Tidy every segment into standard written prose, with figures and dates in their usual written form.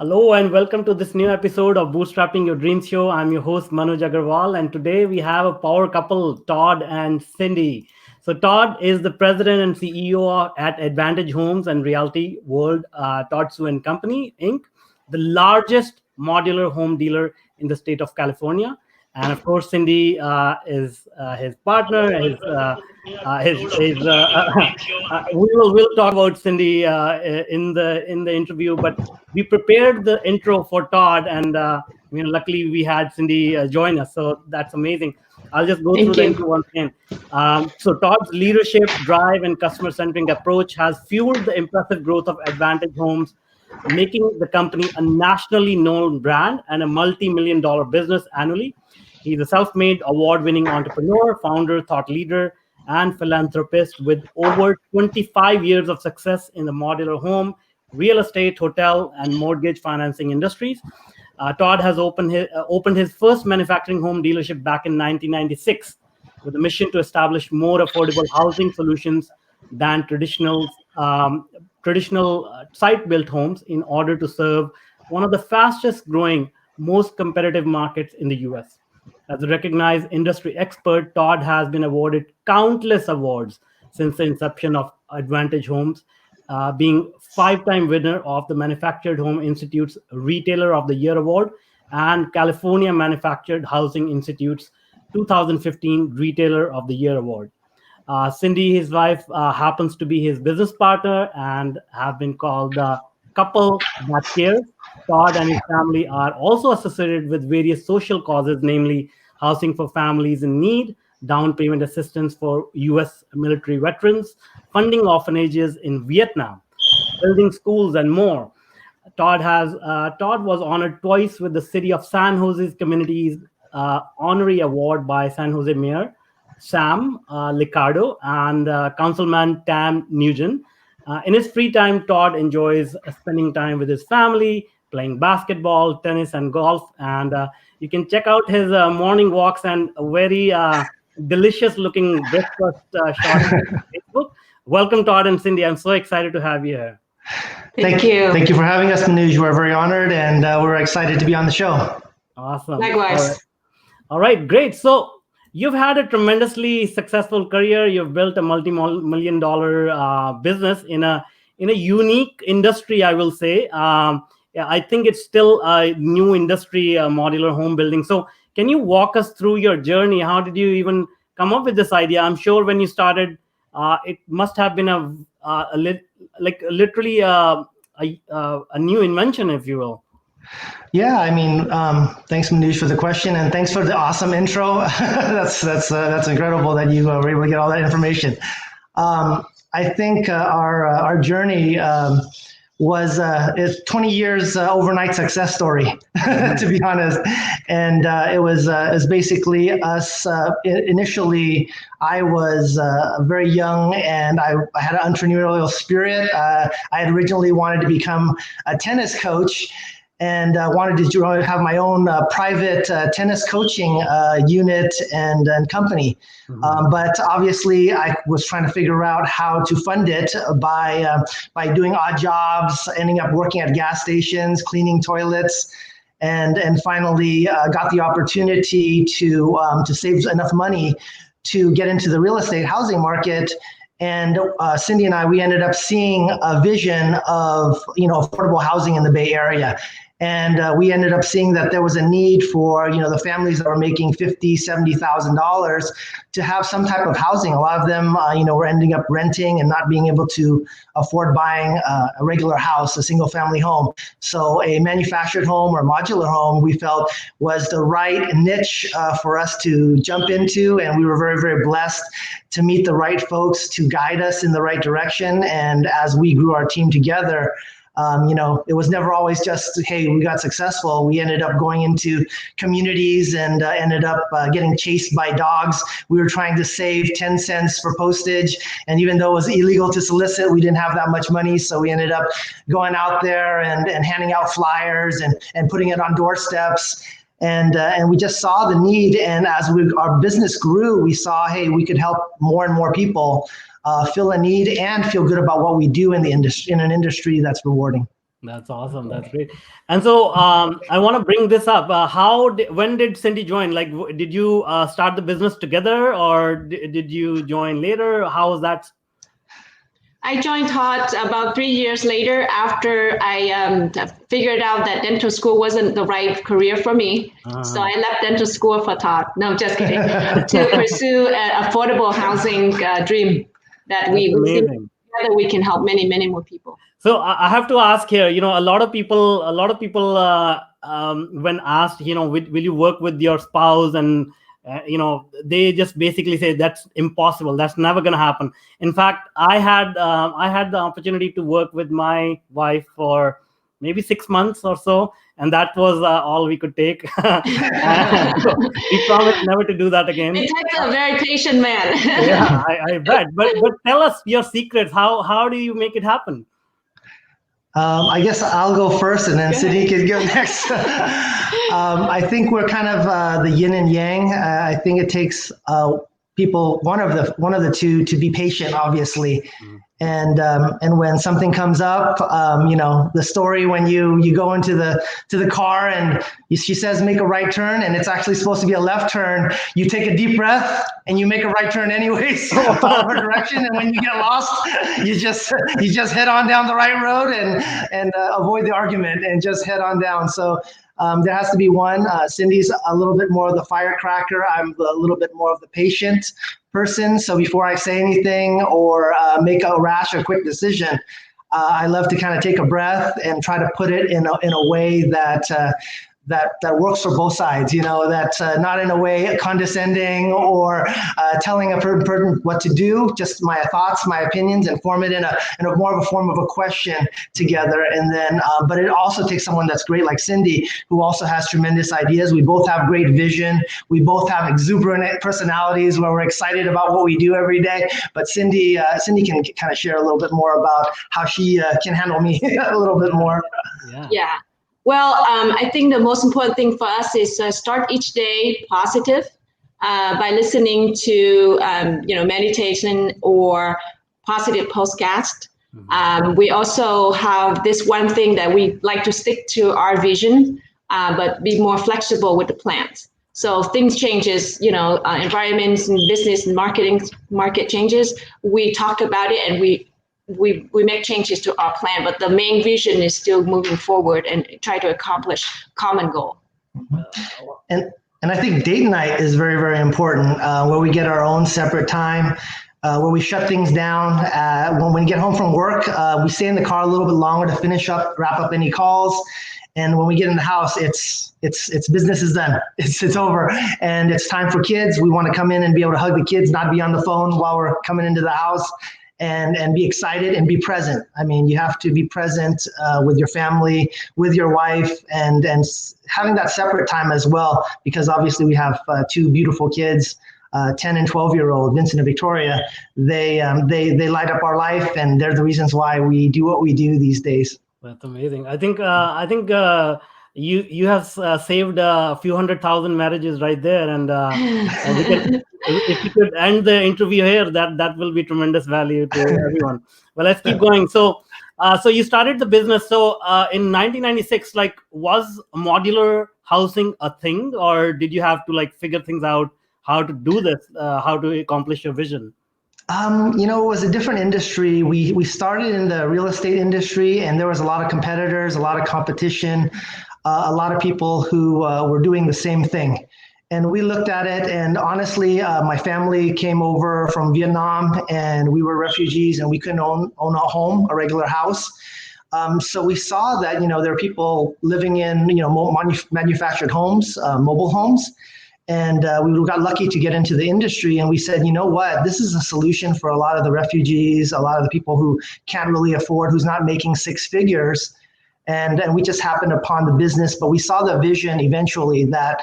Hello and welcome to this new episode of Bootstrapping Your Dreams show. I'm your host Manuj Aggarwal, and today we have a power couple, Todd and Cindy. So Todd is the president and CEO at Advantage Homes and Realty World, Todd Sue and Company Inc., the largest modular home dealer in the state of California. And of course, Cindy is his partner. We'll talk about Cindy in the interview, but we prepared the intro for Todd, and luckily we had Cindy join us, so that's amazing. I'll just go through Thank the you. intro once again. So Todd's leadership, drive, and customer-centric approach has fueled the impressive growth of Advantage Homes, making the company a nationally known brand and a multi-million-dollar business annually. He's a self-made, award-winning entrepreneur, founder, thought leader, and philanthropist with over 25 years of success in the modular home, real estate, hotel, and mortgage financing industries. Todd has opened his first manufacturing home dealership back in 1996 with a mission to establish more affordable housing solutions than traditional site-built homes in order to serve one of the fastest growing, most competitive markets in the US. As a recognized industry expert, Todd has been awarded countless awards since the inception of Advantage Homes, being five-time winner of the Manufactured Home Institute's Retailer of the Year Award and California Manufactured Housing Institute's 2015 Retailer of the Year Award. Cindy, his wife, happens to be his business partner and have been called the couple that cares. Todd and his family are also associated with various social causes, namely housing for families in need, down payment assistance for U.S. military veterans, funding orphanages in Vietnam, building schools, and more. Todd was honored twice with the City of San Jose's Communities Honorary Award by San Jose Mayor Sam Liccardo and Councilman Tam Nugent. In his free time, Todd enjoys spending time with his family, playing basketball, tennis, and golf. And you can check out his morning walks and a very delicious-looking breakfast shot on Facebook. Welcome, Todd and Cindy. I'm so excited to have you here. Thank you. Thank you for having us, Manuj. We're very honored, and we're excited to be on the show. Awesome. Likewise. All right, great. So you've had a tremendously successful career. You've built a multi-million dollar business in a unique industry, I will say. Yeah, I think it's still a new industry, modular home building. So can you walk us through your journey? How did you even come up with this idea? I'm sure when you started, it must have been literally a new invention, if you will. Yeah, I mean, thanks, Manuj, for the question, and thanks for the awesome intro. that's incredible that you were able to get all that information. I think our journey was 20 years overnight success story, to be honest. And it was basically us. Initially, I was very young and I had an entrepreneurial spirit. I had originally wanted to become a tennis coach and wanted to have my own private tennis coaching unit and company. But obviously, I was trying to figure out how to fund it by doing odd jobs, ending up working at gas stations, cleaning toilets, and finally got the opportunity to save enough money to get into the real estate housing market. And Cindy and we ended up seeing a vision of affordable housing in the Bay Area. And we ended up seeing that there was a need for, the families that were making $50,000, $70,000 to have some type of housing. A lot of them, were ending up renting and not being able to afford buying a regular house, a single family home. So a manufactured home or modular home, we felt was the right niche for us to jump into. And we were very, very blessed to meet the right folks to guide us in the right direction. And as we grew our team together, it was never always just, hey, we got successful. We ended up going into communities and ended up getting chased by dogs. We were trying to save 10 cents for postage. And even though it was illegal to solicit, we didn't have that much money. So we ended up going out there and handing out flyers and putting it on doorsteps. And we just saw the need. And as our business grew, we saw, hey, we could help more and more people fill a need and feel good about what we do in the industry, in an industry that's rewarding. That's awesome. That's great. And so I want to bring this up. When did Cindy join? Like, did you start the business together, or did you join later? How was that? I joined Todd about 3 years later after I figured out that dental school wasn't the right career for me. So I left dental school for Todd. No, I'm just kidding. To pursue an affordable housing dream that we think together we can help many, many more people. So I have to ask here. A lot of people, when asked, will you work with your spouse, and they just basically say that's impossible. That's never going to happen. In fact, I had the opportunity to work with my wife for maybe 6 months or so, and that was all we could take. So we promised never to do that again. It takes a very patient man. Yeah, I bet. But tell us your secrets. How do you make it happen? I guess I'll go first, and then Cindy can go next. I think we're kind of the yin and yang. I think it takes people, one of the two, to be patient, obviously. And when something comes up, the story when you go into the car and she says make a right turn, and it's actually supposed to be a left turn. You take a deep breath and you make a right turn anyways, follow her direction. And when you get lost, you just head on down the right road and avoid the argument and just head on down. So there has to be one. Cindy's a little bit more of the firecracker. I'm a little bit more of the patient person. So before I say anything or make a rash or quick decision, I love to kind of take a breath and try to put it in a way that works for both sides, that's not in a way condescending or telling a person what to do, just my thoughts, my opinions, and form it in a more of a form of a question together. And then, but it also takes someone that's great like Cindy, who also has tremendous ideas. We both have great vision. We both have exuberant personalities where we're excited about what we do every day. But Cindy can kind of share a little bit more about how she can handle me a little bit more. Yeah. Well, I think the most important thing for us is start each day positive by listening to, meditation or positive podcast. We also have this one thing that we like to stick to our vision, but be more flexible with the plans. So things changes, environments and business and market changes. We talk about it and we make changes to our plan, but the main vision is still moving forward and try to accomplish common goal. And I think date night is very, very important, where we get our own separate time, where we shut things down. When we get home from work, we stay in the car a little bit longer to wrap up any calls. And when we get in the house, it's business is done. It's over, and it's time for kids. We want to come in and be able to hug the kids, not be on the phone while we're coming into the house. And be excited and be present. I mean, you have to be present with your family, with your wife, and having that separate time as well, because obviously we have two beautiful kids, 10 and 12-year-old, Vincent and Victoria. They light up our life, and they're the reasons why we do what we do these days. That's amazing. I think you have saved a few 100,000 marriages right there, and if you could end the interview here, that will be tremendous value to everyone. Well, let's keep going. So you started the business. So in 1996, was modular housing a thing, or did you have to figure things out how to do this, how to accomplish your vision? It was a different industry. We started in the real estate industry, and there was a lot of competitors, a lot of competition, a lot of people who were doing the same thing. And we looked at it, and honestly, my family came over from Vietnam, and we were refugees, and we couldn't own a home, a regular house. So we saw that, there are people living in, manufactured homes, mobile homes. And we got lucky to get into the industry, and we said, you know what, this is a solution for a lot of the refugees, a lot of the people who can't really afford, who's not making six figures. And we just happened upon the business, but we saw the vision eventually that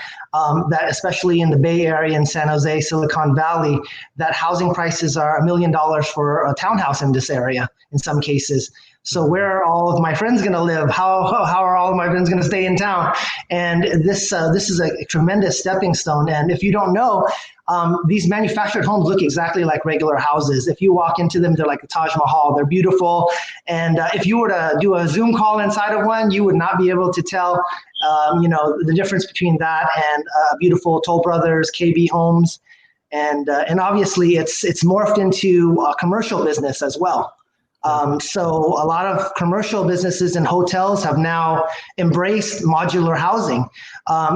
especially in the Bay Area in San Jose, Silicon Valley, that housing prices are $1 million for a townhouse in this area. in some cases. So where are all of my friends going to live? How are all of my friends going to stay in town? And this is a tremendous stepping stone. And if you don't know, these manufactured homes look exactly like regular houses. If you walk into them, they're like the Taj Mahal. They're beautiful. And if you were to do a Zoom call inside of one, you would not be able to tell, the difference between that and beautiful Toll Brothers, KB homes. And obviously it's morphed into a commercial business as well. So a lot of commercial businesses and hotels have now embraced modular housing.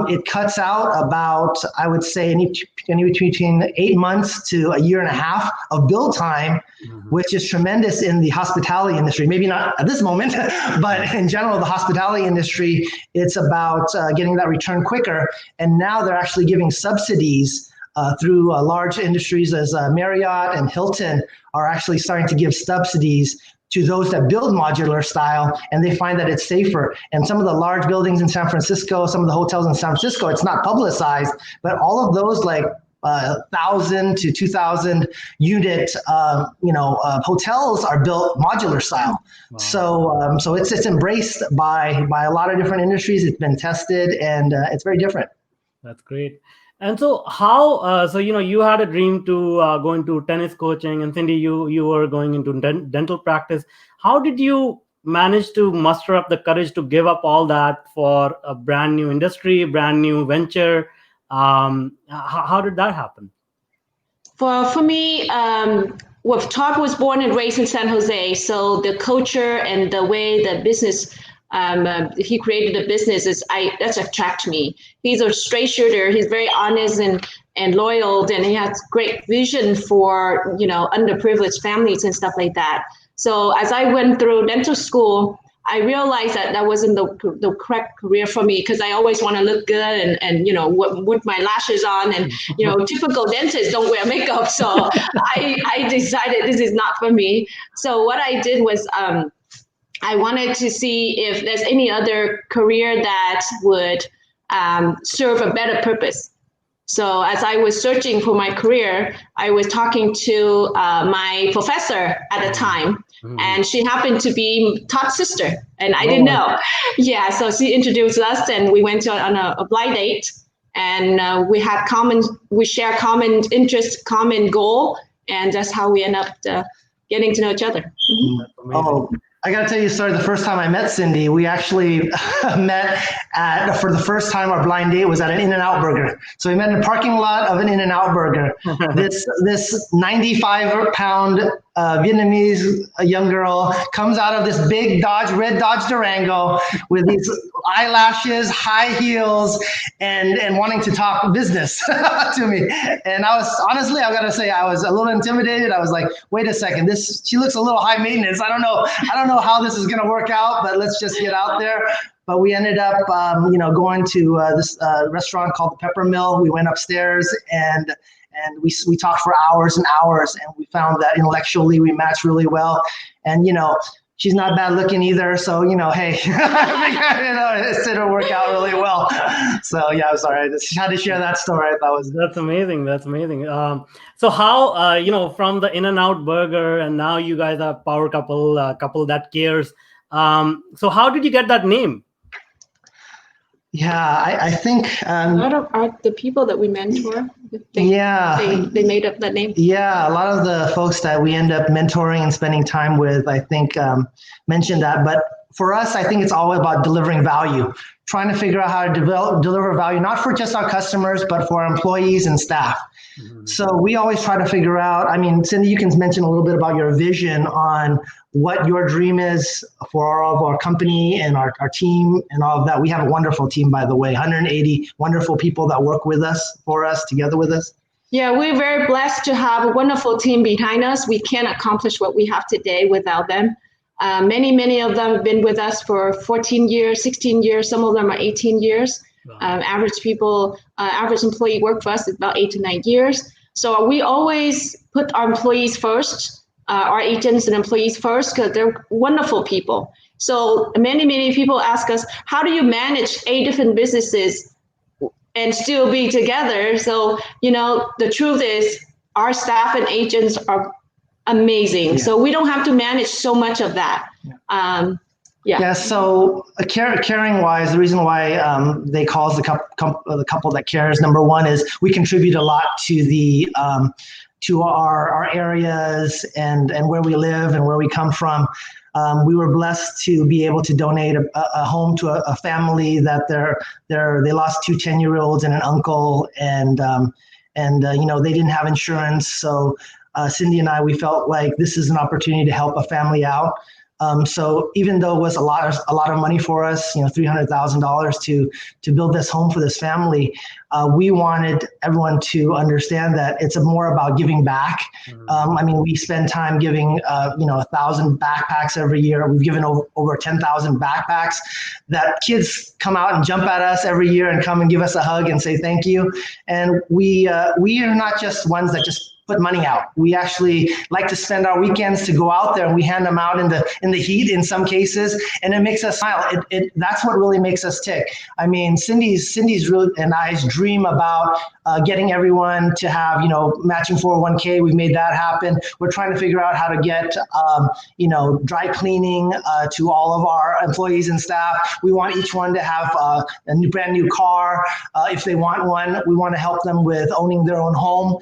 It cuts out about, I would say, any between 8 months to a year and a half of build time, which is tremendous in the hospitality industry. Maybe not at this moment, but in general, the hospitality industry, it's about getting that return quicker. And now they're actually giving subsidies through large industries as Marriott and Hilton are actually starting to give subsidies to those that build modular style, and they find that it's safer. And some of the large buildings in San Francisco, some of the hotels in San Francisco, it's not publicized, but all of those like 1,000 to 2,000 unit, hotels are built modular style. Wow. So it's embraced by a lot of different industries. It's been tested, and it's very different. That's great. And so how, you had a dream to go into tennis coaching, and Cindy, you were going into dental practice. How did you manage to muster up the courage to give up all that for a brand new industry, brand new venture? How did that happen? For me, Todd was born and raised in San Jose. So the culture and the way the business he created a business that's attract me. He's a straight shooter. He's very honest and loyal, and he has great vision for underprivileged families and stuff like that. So as I went through dental school, I realized that wasn't the correct career for me, because I always want to look good and with my lashes on, and typical dentists don't wear makeup. So I decided this is not for me. So what I did was I wanted to see if there's any other career that would serve a better purpose. So as I was searching for my career, I was talking to my professor at the time, and she happened to be Todd's sister, and I didn't know. Yeah, so she introduced us, and we went on a blind date, and we share common interest, common goal, and that's how we end up getting to know each other. Oh, I got to tell you a story. The first time I met Cindy, we actually met for the first time, our blind date was at an In-N-Out Burger. So we met in the parking lot of an In-N-Out Burger. This 95-pound Vietnamese young girl comes out of this big red Dodge Durango with these eyelashes, high heels, and wanting to talk business to me. And I was, honestly, I got to say, I was a little intimidated. I was like, wait a second, she looks a little high maintenance. I don't know how this is going to work out, but let's just get out there. But we ended up, going to this restaurant called the Pepper Mill. We went upstairs and we talked for hours and hours, and we found that intellectually we matched really well. And she's not bad looking either, so hey, it'll work out really well. So yeah, I'm sorry, I just had to share that story. That's amazing. That's amazing. So how from the In-N-Out Burger, and now you guys are power couple, couple that cares. So how did you get that name? Yeah, I think a lot of the people that we mentor, they made up that name. Yeah, a lot of the folks that we end up mentoring and spending time with, I think, mentioned that. But for us, I think it's all about delivering value, trying to figure out how to deliver value, not for just our customers, but for our employees and staff. Mm-hmm. So we always try to figure out, Cindy, you can mention a little bit about your vision on what your dream is for all of our company and our team and all of that. We have a wonderful team, by the way, 180 wonderful people that work for us, together with us. Yeah, we're very blessed to have a wonderful team behind us. We can't accomplish what we have today without them. Many of them have been with us for 14 years, 16 years. Some of them are 18 years. Wow. Average employee work for us is about 8 to 9 years. So we always put our employees first. Our agents and employees first, because they're wonderful people. So many people ask us, how do you manage 8 different businesses and still be together? So, the truth is our staff and agents are amazing. Yeah. So we don't have to manage so much of that. Yeah. So caring wise, the reason why they call us the couple that cares, number one, is we contribute a lot to the to our areas and where we live and where we come from. We were blessed to be able to donate a home to a family that they lost 2 10-year-olds and an uncle, and they didn't have insurance. So Cindy and I, we felt like this is an opportunity to help a family out. So even though it was a lot of money for us, $300,000 to build this home for this family, we wanted everyone to understand that it's more about giving back. We spend time giving 1,000 backpacks every year. We've given over 10,000 backpacks that kids come out and jump at us every year and come and give us a hug and say thank you. And we are not just ones that just put money out. We actually like to spend our weekends to go out there, and we hand them out in the heat in some cases, and it makes us smile. That's what really makes us tick. I mean, Cindy's really and I's dream about getting everyone to have matching 401k. We've made that happen. We're trying to figure out how to get dry cleaning to all of our employees and staff. We want each one to have a brand new car if they want one. We want to help them with owning their own home.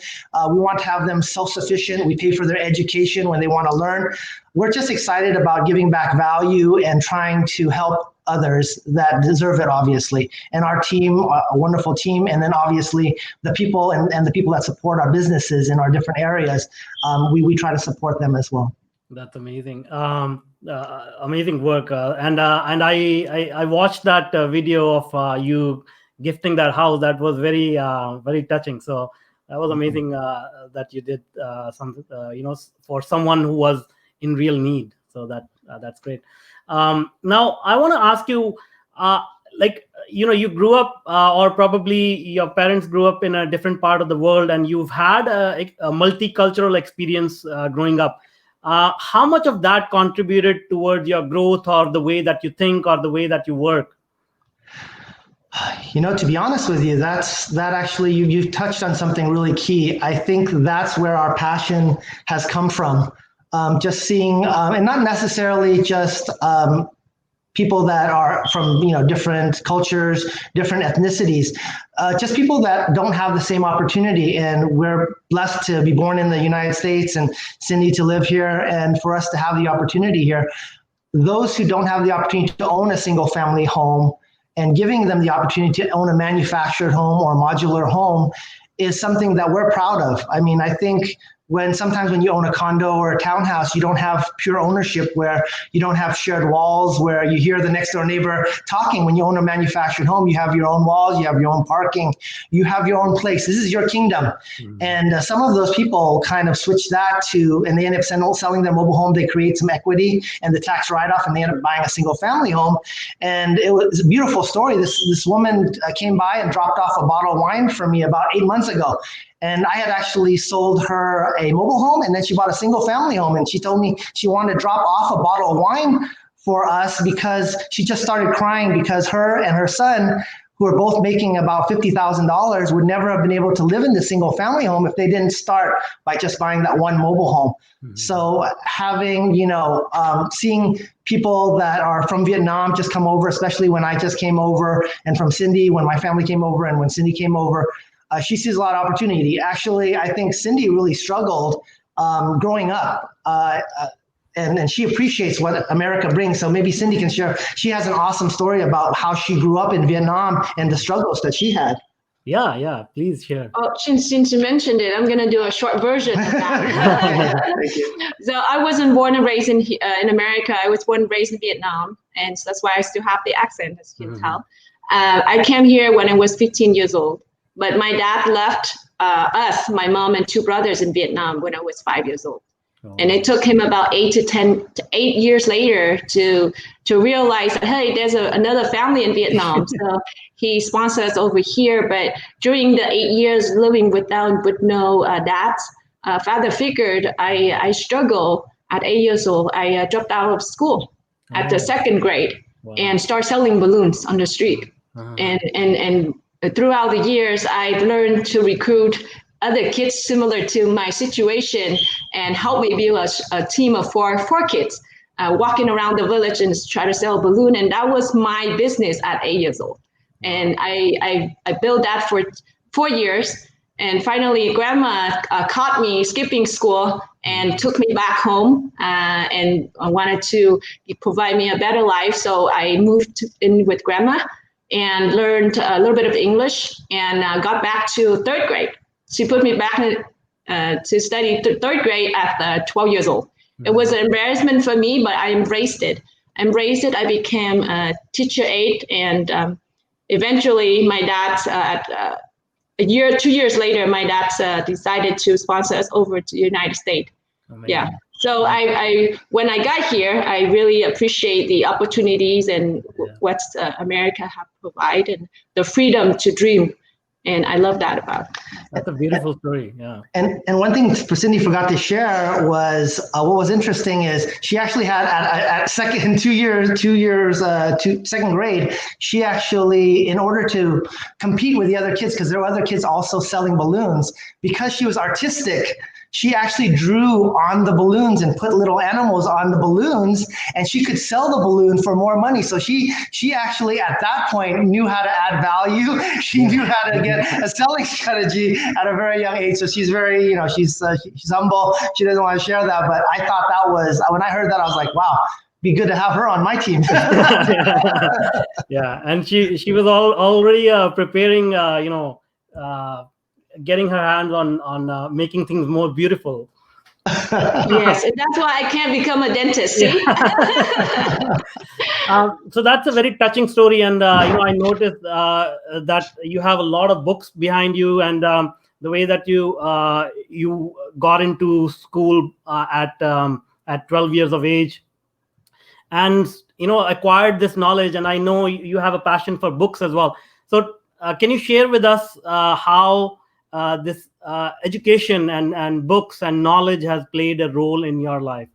We want to have them self-sufficient. We pay for their education when they want to learn. We're just excited about giving back value and trying to help others that deserve it, obviously. And our team, a wonderful team, and then obviously the people and the people that support our businesses in our different areas, we try to support them as well. That's amazing. Amazing work. And I watched that video of you gifting that house. That was very very touching. So that was amazing that you did for someone who was in real need. So that's great. Now I want to ask you, you grew up, or probably your parents grew up in a different part of the world, and you've had a multicultural experience growing up. How much of that contributed towards your growth, or the way that you think, or the way that you work? To be honest with you, that actually you've touched on something really key. I think that's where our passion has come from. Just seeing, and not necessarily just people that are from different cultures, different ethnicities, just people that don't have the same opportunity. And we're blessed to be born in the United States, and Cindy to live here, and for us to have the opportunity here. Those who don't have the opportunity to own a single family home, and giving them the opportunity to own a manufactured home or modular home is something that we're proud of. I mean, I think sometimes when you own a condo or a townhouse, you don't have pure ownership, where you don't have shared walls, where you hear the next door neighbor talking. When you own a manufactured home, you have your own walls, you have your own parking, you have your own place. This is your kingdom. Mm-hmm. And some of those people kind of switch that and they end up selling their mobile home. They create some equity and the tax write-off, and they end up buying a single family home. And it was a beautiful story. This woman came by and dropped off a bottle of wine for me about 8 months ago. And I had actually sold her a mobile home, and then she bought a single family home. And she told me she wanted to drop off a bottle of wine for us, because she just started crying because her and her son, who are both making about $50,000, would never have been able to live in the single family home if they didn't start by just buying that one mobile home. Mm-hmm. So having, seeing people that are from Vietnam just come over, especially when I just came over, and from Cindy, when my family came over, and when Cindy came over, she sees a lot of opportunity. Actually, I think Cindy really struggled growing up, and she appreciates what America brings. So maybe Cindy can share. She has an awesome story about how she grew up in Vietnam and the struggles that she had. Yeah, please share. Oh, since you mentioned it, I'm going to do a short version of that. Thank you. So I wasn't born and raised in America. I was born and raised in Vietnam, and so that's why I still have the accent, as you can tell. I came here when I was 15 years old. But my dad left us, my mom and 2 brothers, in Vietnam when I was 5 years old. Oh. And it took him about 8 years later to realize that, hey, there's another family in Vietnam. So he sponsored us over here. But during the 8 years living with no dad, father figured I struggled at 8 years old. I dropped out of school at the 2nd grade and started selling balloons on the street. And throughout the years, I've learned to recruit other kids similar to my situation and help me build a team of four kids walking around the village and try to sell a balloon. And that was my business at 8 years old. And I built that for 4 years. And finally, grandma caught me skipping school and took me back home and wanted to provide me a better life. So I moved in with grandma and learned a little bit of English and got back to third grade. She put me back to study third grade at 12 years old. It was an embarrassment for me, but I embraced it. I became a teacher aide, and eventually my dad, 2 years later, my dad decided to sponsor us over to the United States. Amazing. Yeah. So when I got here, I really appreciate the opportunities and what America have provided, and the freedom to dream. And I love that about it. That's a beautiful story. Yeah. And one thing Cindy forgot to share was what was interesting is she actually had at second 2 years to second grade, she actually, in order to compete with the other kids, because there were other kids also selling balloons, because she was artistic, she actually drew on the balloons and put little animals on the balloons, and she could sell the balloon for more money. So she actually at that point knew how to add value. She knew how to get a selling strategy at a very young age. So she's very, she's humble. She doesn't want to share that, but I thought that was, when I heard that, I was like, wow, be good to have her on my team. Yeah, and she was already preparing, getting her hands on making things more beautiful. Yes, and that's why I can't become a dentist. See? So that's a very touching story, and I noticed that you have a lot of books behind you, and the way that you got into school at 12 years of age, and acquired this knowledge. And I know you have a passion for books as well. So can you share with us how this education and books and knowledge has played a role in your life?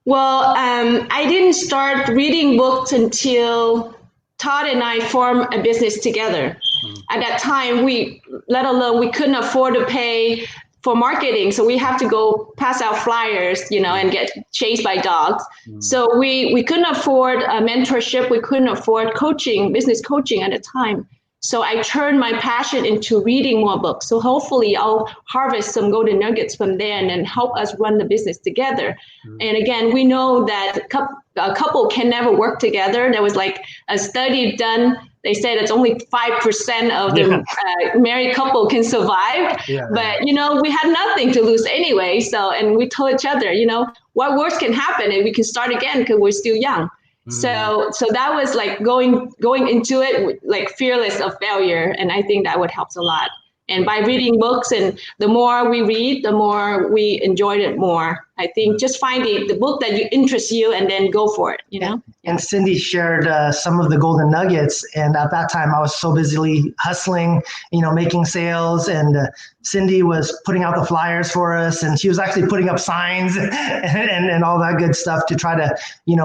Well, I didn't start reading books until Todd and I formed a business together. At that time, we couldn't afford to pay for marketing, so we have to go pass out flyers, and get chased by dogs. So we couldn't afford a mentorship. We couldn't afford coaching, business coaching at the time. So I turned my passion into reading more books. So hopefully I'll harvest some golden nuggets from there and then help us run the business together. And again, we know that a couple can never work together. There was like a study done. They said it's only 5% of the married couple can survive. But, we had nothing to lose anyway. So, and we told each other, what worse can happen, and we can start again because we're still young. So that was like going into it with, like, fearless of failure. And I think that would help a lot. And by reading books, and the more we read, the more we enjoyed it more. I think just find the book that interests you and then go for it, And Cindy shared some of the golden nuggets. And at that time, I was so busily hustling, making sales. And Cindy was putting out the flyers for us. And she was actually putting up signs and all that good stuff to try to,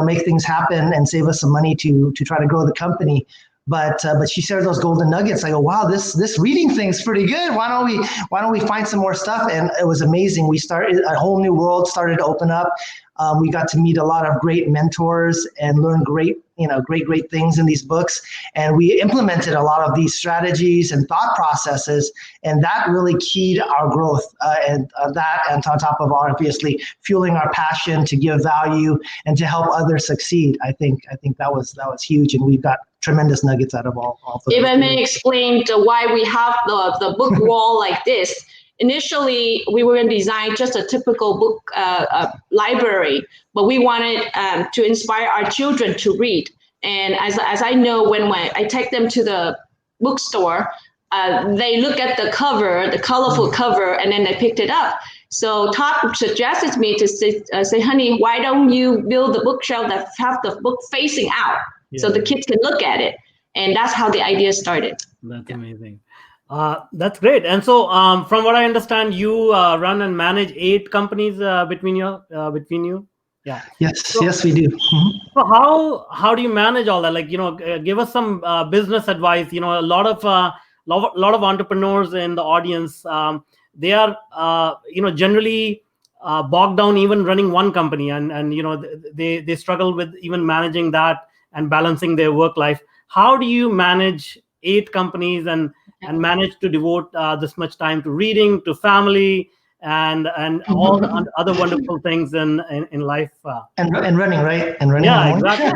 make things happen and save us some money to try to grow the company. But she shared those golden nuggets. I go, wow, this reading thing's pretty good. Why don't we find some more stuff? And it was amazing. We started, a whole new world started to open up. We got to meet a lot of great mentors and learn great things in these books. And we implemented a lot of these strategies and thought processes. And that really keyed our growth. And on top of obviously fueling our passion to give value and to help others succeed. I think that was huge. And we got tremendous nuggets out of all of those. If I may explain why we have the book wall like this. Initially, we were going to design just a typical book library, but we wanted to inspire our children to read. And as I know, when I take them to the bookstore, they look at the cover, the colorful cover, and then they picked it up. So Todd suggested me to say, honey, why don't you build the bookshelf that have the book facing out so the kids can look at it? And that's how the idea started. That's amazing. That's great. And so, from what I understand, you run and manage 8 companies between you. Yeah. Yes, we do. So how do you manage all that? Like, give us some business advice. A lot of lot of entrepreneurs in the audience, they are generally bogged down even running one company, and they struggle with even managing that and balancing their work life. How do you manage 8 companies and manage to devote this much time to reading, to family, and all the other wonderful things in life? And running, right? And running. Yeah, exactly.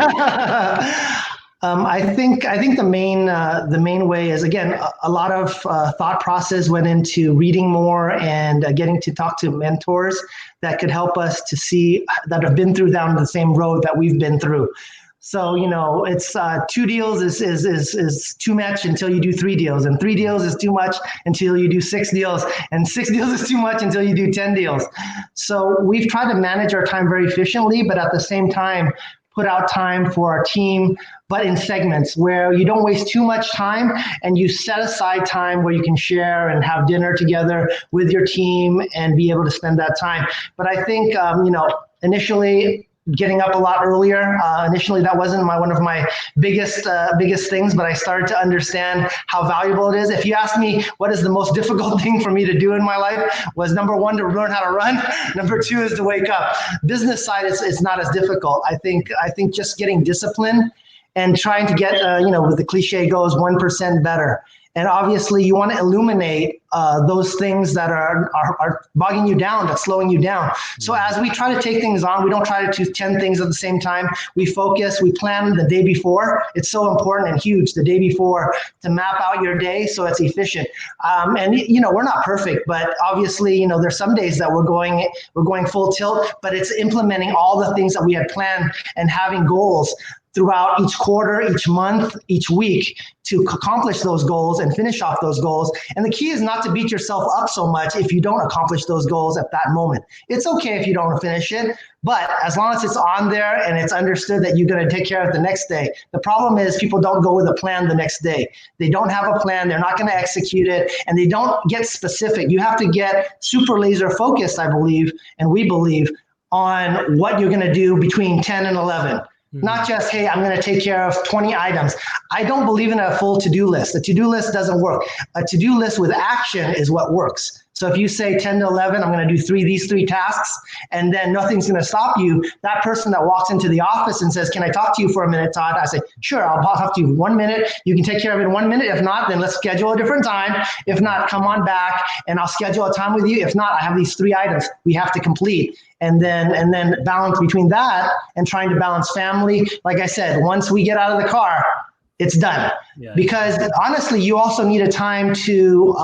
I think the main way is, again, a lot of thought process went into reading more and getting to talk to mentors that could help us to see, that have been through down the same road that we've been through. So, it's 2 deals is too much until you do 3 deals, and 3 deals is too much until you do 6 deals, and 6 deals is too much until you do 10 deals. So we've tried to manage our time very efficiently, but at the same time, put out time for our team, but in segments where you don't waste too much time, and you set aside time where you can share and have dinner together with your team and be able to spend that time. But I think, initially, getting up a lot earlier. Initially, that wasn't one of my biggest things, but I started to understand how valuable it is. If you ask me what is the most difficult thing for me to do in my life, was number 1, to learn how to run. Number 2 is to wake up. Business side is not as difficult. I think just getting discipline and trying to get, what the cliche goes, 1% better. And obviously, you want to illuminate those things that are bogging you down, that's slowing you down. So as we try to take things on, we don't try to do 10 things at the same time. We focus, we plan the day before. It's so important and huge the day before to map out your day so it's efficient. And we're not perfect, but obviously, there's some days that we're going full tilt, but it's implementing all the things that we had planned and having goals throughout each quarter, each month, each week to accomplish those goals and finish off those goals. And the key is not to beat yourself up so much if you don't accomplish those goals at that moment. It's okay if you don't finish it, but as long as it's on there and it's understood that you're going to take care of it the next day. The problem is people don't go with a plan the next day. They don't have a plan, they're not going to execute it, and they don't get specific. You have to get super laser focused, I believe, and we believe, on what you're going to do between 10 and 11. Not just, hey, I'm going to take care of 20 items. I don't believe in a full to-do list. A to-do list doesn't work. A to-do list with action is what works. So if you say 10 to 11, I'm going to do these 3 tasks, and then nothing's going to stop you. That person that walks into the office and says, can I talk to you for a minute, Todd? I say, sure, I'll talk to you 1 minute. You can take care of it in 1 minute. If not, then let's schedule a different time. If not, come on back and I'll schedule a time with you. If not, I have these 3 items we have to complete. And then balance between that and trying to balance family. Like I said, once we get out of the car, it's done. Yeah, because honestly, you also need a time to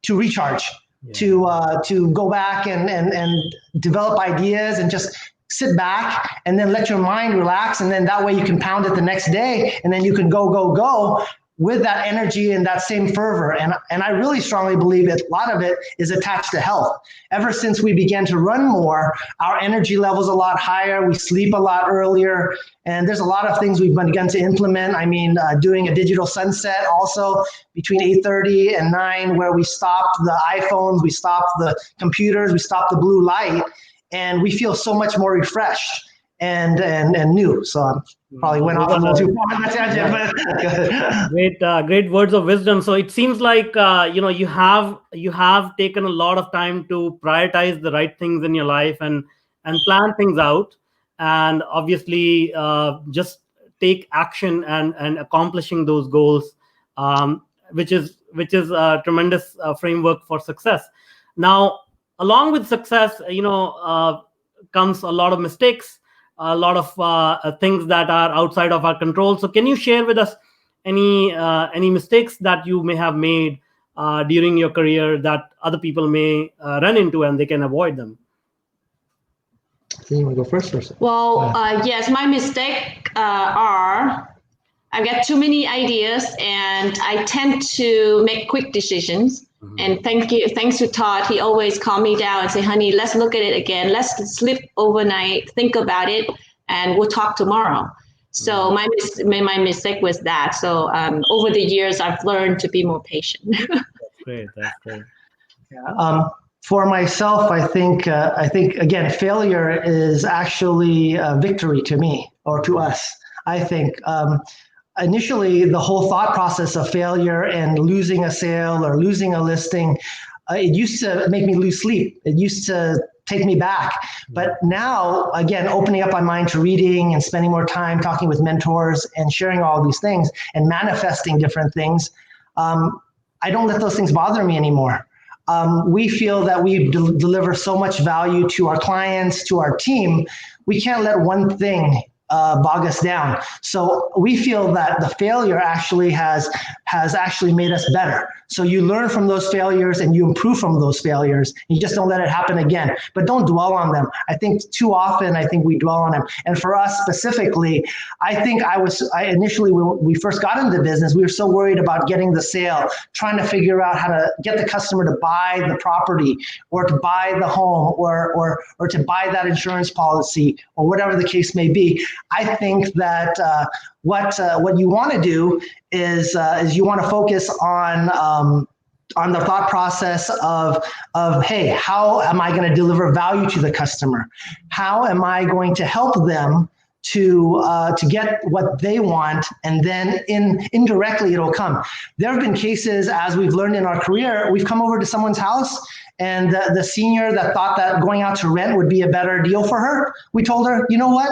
recharge. Yeah. To go back and develop ideas and just sit back and then let your mind relax, and then that way you can pound it the next day, and then you can go with that energy and that same fervor. And I really strongly believe that a lot of it is attached to health. Ever since we began to run more, our energy level's a lot higher, we sleep a lot earlier, and there's a lot of things we've begun to implement. I mean, doing a digital sunset also between 8:30 and 9, where we stopped the iPhones, we stopped the computers, we stopped the blue light, and we feel so much more refreshed and new. So I probably went off a little too far on that tangent, but great words of wisdom. So it seems like you have taken a lot of time to prioritize the right things in your life and plan things out, and obviously just take action and accomplishing those goals, which is a tremendous framework for success. Now, along with success, comes a lot of mistakes, a lot of things that are outside of our control. So can you share with us any mistakes that you may have made during your career that other people may run into and they can avoid them? So you want to go first? Well, yes, my mistake are I get too many ideas and I tend to make quick decisions. Mm-hmm. And thanks to Todd, he always calm me down and say, honey, let's look at it again. Let's sleep overnight, think about it, and we'll talk tomorrow. So my mistake was that. So over the years, I've learned to be more patient. That's great. Yeah. For myself, I think again, failure is actually a victory to me or to us. I think initially the whole thought process of failure and losing a sale or losing a listing, it used to make me lose sleep. It used to take me back. But now, again, opening up my mind to reading and spending more time talking with mentors and sharing all these things and manifesting different things, I don't let those things bother me anymore. We feel that we deliver so much value to our clients, to our team. We can't let one thing bog us down. So we feel that the failure actually has actually made us better. So you learn from those failures and you improve from those failures. You just don't let it happen again, but don't dwell on them. I think too often, we dwell on them. And for us specifically, I think I initially, when we first got into the business, we were so worried about getting the sale, trying to figure out how to get the customer to buy the property or to buy the home or to buy that insurance policy or whatever the case may be. I think that what you want to do is you want to focus on the thought process of hey, how am I going to deliver value to the customer? How am I going to help them to get what they want, and then indirectly it'll come. There have been cases, as we've learned in our career, we've come over to someone's house and the senior that thought that going out to rent would be a better deal for her, we told her, you know what?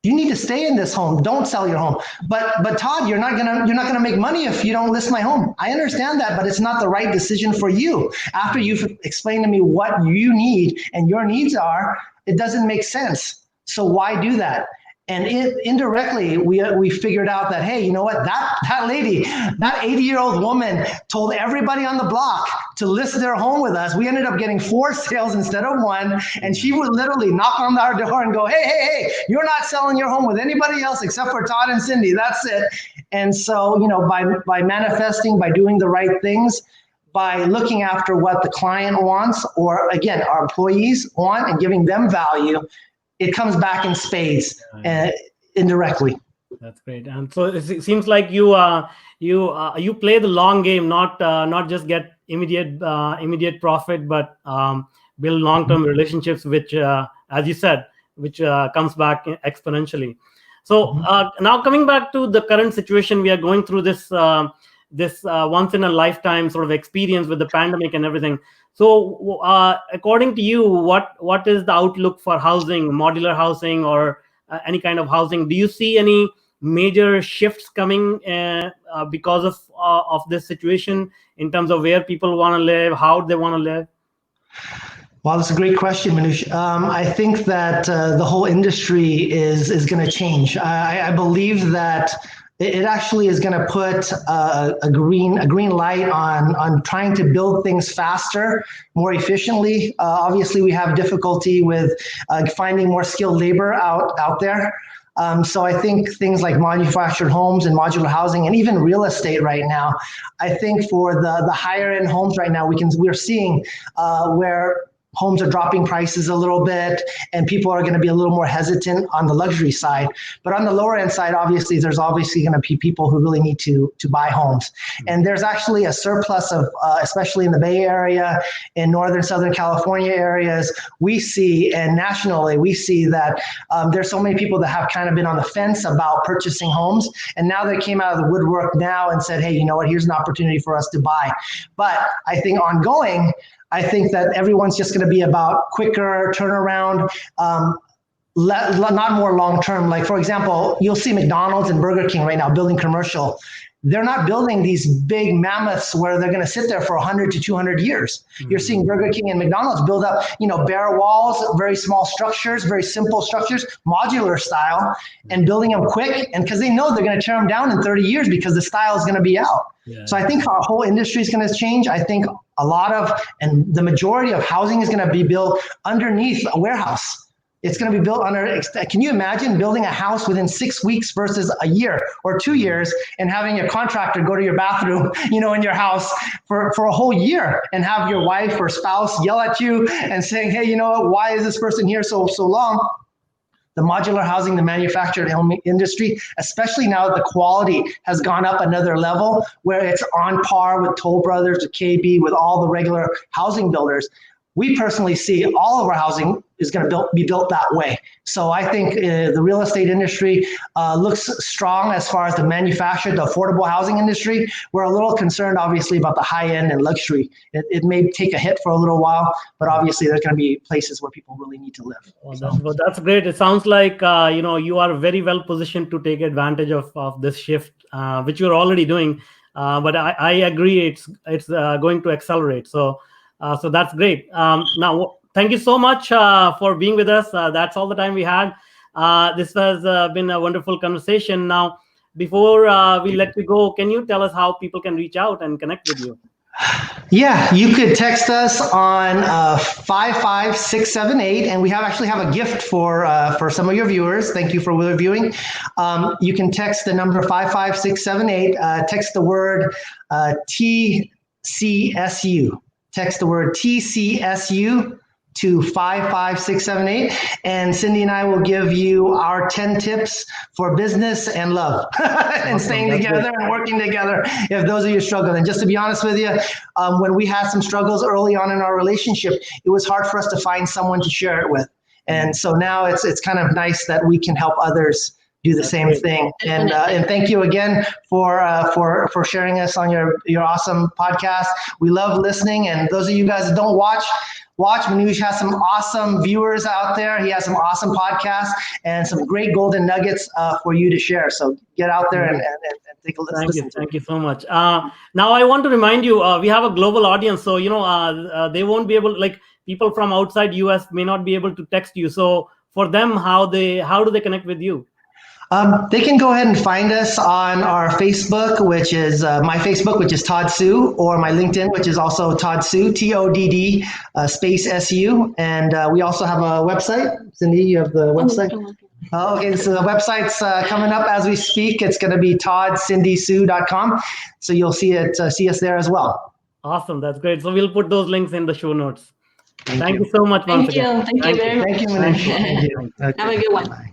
You need to stay in this home. Don't sell your home. But Todd, you're not gonna make money if you don't list my home. I understand that, but it's not the right decision for you. After you've explained to me what you need and your needs are, it doesn't make sense. So why do that? And indirectly, we figured out that, hey, you know what? That lady, that 80-year-old woman told everybody on the block to list their home with us. We ended up getting 4 sales instead of 1. And she would literally knock on our door and go, hey, you're not selling your home with anybody else except for Todd and Cindy. That's it. And so, by manifesting, by doing the right things, by looking after what the client wants, or again, our employees want, and giving them value, it comes back in spades indirectly. That's great. And so it seems like you play the long game, not just get immediate profit, but build long-term relationships, which, as you said, which comes back exponentially. So now coming back to the current situation, we are going through this once in a lifetime sort of experience with the pandemic and everything. So according to you, what is the outlook for housing, modular housing, or any kind of housing? Do you see any major shifts coming because of this situation in terms of where people want to live, how they want to live? Well, that's a great question, Manuj. I think that the whole industry is going to change. I believe that it actually is going to put a green light on trying to build things faster, more efficiently. Obviously, we have difficulty with finding more skilled labor out there. So I think things like manufactured homes and modular housing and even real estate right now, I think for the higher end homes right now, we're seeing where homes are dropping prices a little bit and people are going to be a little more hesitant on the luxury side. But on the lower end side, obviously, there's obviously going to be people who really need to buy homes. And there's actually a surplus of, especially in the Bay Area, in Northern, Southern California areas, we see, and nationally, we see that there's so many people that have kind of been on the fence about purchasing homes. And now they came out of the woodwork now and said, hey, you know what, here's an opportunity for us to buy. But I think ongoing, I think that everyone's just going to be about quicker turnaround, not more long-term. Like, for example, you'll see McDonald's and Burger King right now building commercial. They're not building these big mammoths where they're going to sit there for 100 to 200 years. Mm-hmm. You're seeing Burger King and McDonald's build up, bare walls, very small structures, very simple structures, modular style, and building them quick. And because they know they're going to tear them down in 30 years because the style is going to be out. Yeah. So I think our whole industry is going to change. I think and the majority of housing is going to be built underneath a warehouse. It's going to be built under, can you imagine building a house within 6 weeks versus a year or 2 years and having your contractor go to your bathroom, in your house for a whole year and have your wife or spouse yell at you and saying, hey, you know what, why is this person here so long? The modular housing, the manufactured home industry, especially now that the quality has gone up another level where it's on par with Toll Brothers, with KB, with all the regular housing builders. We personally see all of our housing is going to be built that way. So I think the real estate industry looks strong as far as the manufactured, the affordable housing industry. We're a little concerned, obviously, about the high end and luxury. It may take a hit for a little while, but obviously there's going to be places where people really need to live. That's great. It sounds like you are very well positioned to take advantage of this shift, which you're already doing. But I agree, it's going to accelerate. So that's great. Now, thank you so much for being with us. That's all the time we had. This has been a wonderful conversation. Now, before we let you go, can you tell us how people can reach out and connect with you? Yeah, you could text us on 55678, and we actually have a gift for some of your viewers. Thank you for viewing. You can text the number 55678. Text the word TCSU. Text the word TCSU to 55678, and Cindy and I will give you our 10 tips for business and love and staying together and working together if those of you struggle. And just to be honest with you, when we had some struggles early on in our relationship, it was hard for us to find someone to share it with. And so now it's kind of nice that we can help others do the same thing. And thank you again for sharing us on your awesome podcast. We love listening, and those of you guys that don't watch. Manuj has some awesome viewers out there. He has some awesome podcasts and some great golden nuggets for you to share. So get out there and take a listen. Thank you so much. Now I want to remind you, we have a global audience. So, they won't be able, like people from outside US may not be able to text you. So for them, how do they connect with you? They can go ahead and find us on our Facebook, which is my Facebook, which is Todd Sue, or my LinkedIn, which is also Todd Sue, TODD space SU. And we also have a website. Cindy, you have the website? Okay, so the website's coming up as we speak. It's going to be toddcindysue.com. So you'll see us there as well. Awesome. That's great. So we'll put those links in the show notes. Thank you so much once again. Thank you very much. Thank you, Manuj. Have a good one. Bye.